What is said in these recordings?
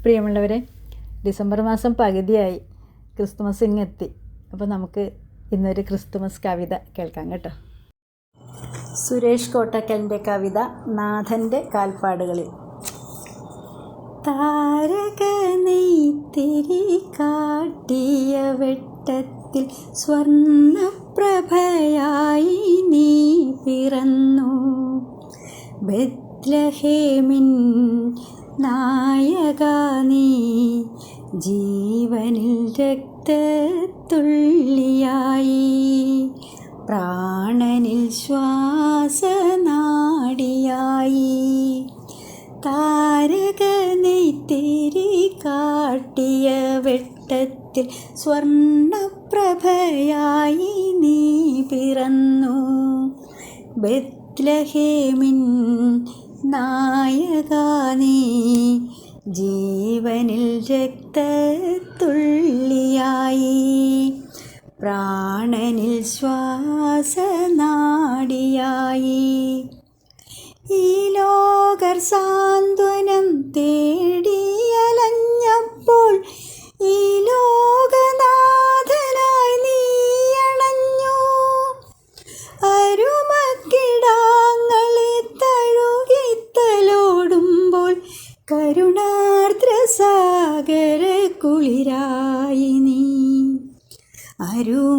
പ്രിയമുള്ളവരെ, ഡിസംബർ മാസം പകുതിയായി, ക്രിസ്തുമസ് ഇങ്ങെത്തി. അപ്പോൾ നമുക്ക് ഇന്നൊരു ക്രിസ്തുമസ് കവിത കേൾക്കാം കേട്ടോ. സുരേഷ് കോട്ടക്കലിൻ്റെ കവിത നാഥൻ്റെ കാൽപ്പാടുകളിൽ. താരക നെയ്ത്തിരി കാട്ടിയ വെട്ടത്തിൽ സ്വർണപ്രഭയായി നീ പിറന്നു. ബെത്ലഹേമിൻ നായക നീ, ജീവനിൽ രക്തത്തുള്ളിയായി, പ്രാണനിൽ ശ്വാസനാടിയായി. താരക നെയ്ത്തിരി കാട്ടിയ വെട്ടത്തിൽ സ്വർണപ്രഭയായി നീ പിറന്നു. ബെത്ലഹേമിൻ നായക നീ, ജീവനിൽ രക്തത്തുള്ളിയായി, പ്രാണനിൽ ശ്വാസനാടിയായി. ഈ ലോകർ സാന്ത്വനം തേടിയലഞ്ഞപ്പോൾ ഈ ലോകനാഥനായി നീ അണഞ്ഞു. അരുമക്കിടാങ്ങളെ തഴുകിത്തലോടുമ്പോൾ കരുണാർദ്ര സാഗര കുളിരായി നീ. അരുമയോടുരിയാടാൻ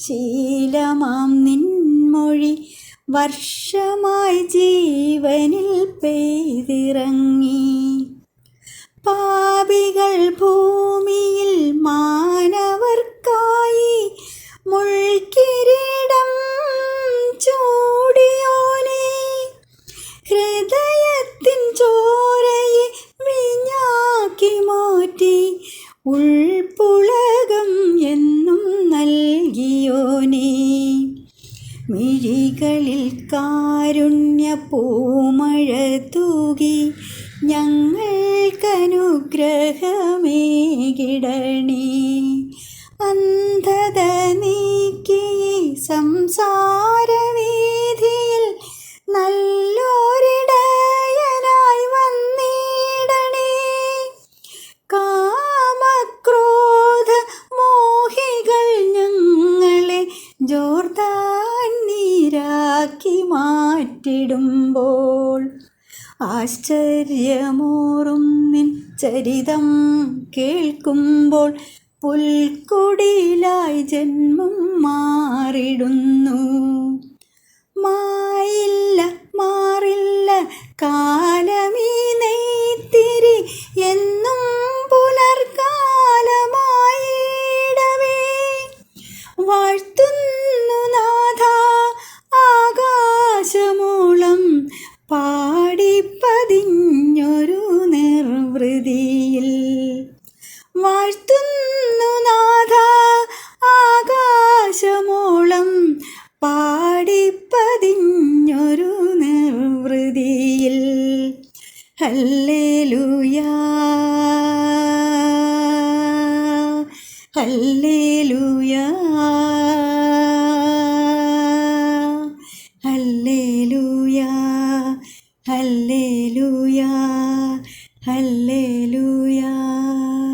ശീലമാം നിൻമൊഴി വർഷമായി ജീവനിൽ പെയ്തിറങ്ങി. പാപികൾ ഭൂമിയിൽ മാനവർക്കായി മുൾക്കിരീടം ചൂടിയോനെ, ഹൃദയത്തിൻ ചോരയെ വിഞ്ഞാക്കി മാറ്റി ഉൾപ്പുളകം എന്നും നൽകിയോനെ. മിഴികളിൽ കാരുണ്യ പൂമഴ തൂകി ഞങ്ങൾക്കനുഗ്രഹമേകിടണേ. അന്ധത നീക്കി സംസാരവീഥിയിൽ നല്ലൊരിടയനായി വന്നിടണേ. കാമക്രോധ മോഹികൾ ഞങ്ങളെ ജോർദാൻ നീരാക്കി മാറ്റിടുമ്പോൾ, ആശ്ചര്യമോറും നിൻ ചരിതം കേൾക്കുമ്പോൾ പുൽക്കുടിലായി ജന്മം മാറിടുന്നു. മായില്ല മാറില്ല കാലമീ നെയ്ത്തിരി എന്നും പുലർക്കാലമായിടവേ. വാഴ്ത്തുന്നു നാഥ ആകാശമോളം പാടിപ്പതിഞ്ഞൊരു നിർവൃതിയിൽ. വാഴ്ത്തുന്നു നാഥ ആകാശമോളം പാടിപ്പതിഞ്ഞൊരു നിർവൃതിയിൽ. ഹല്ലേലൂയാ ഹല്ലേലൂയാ.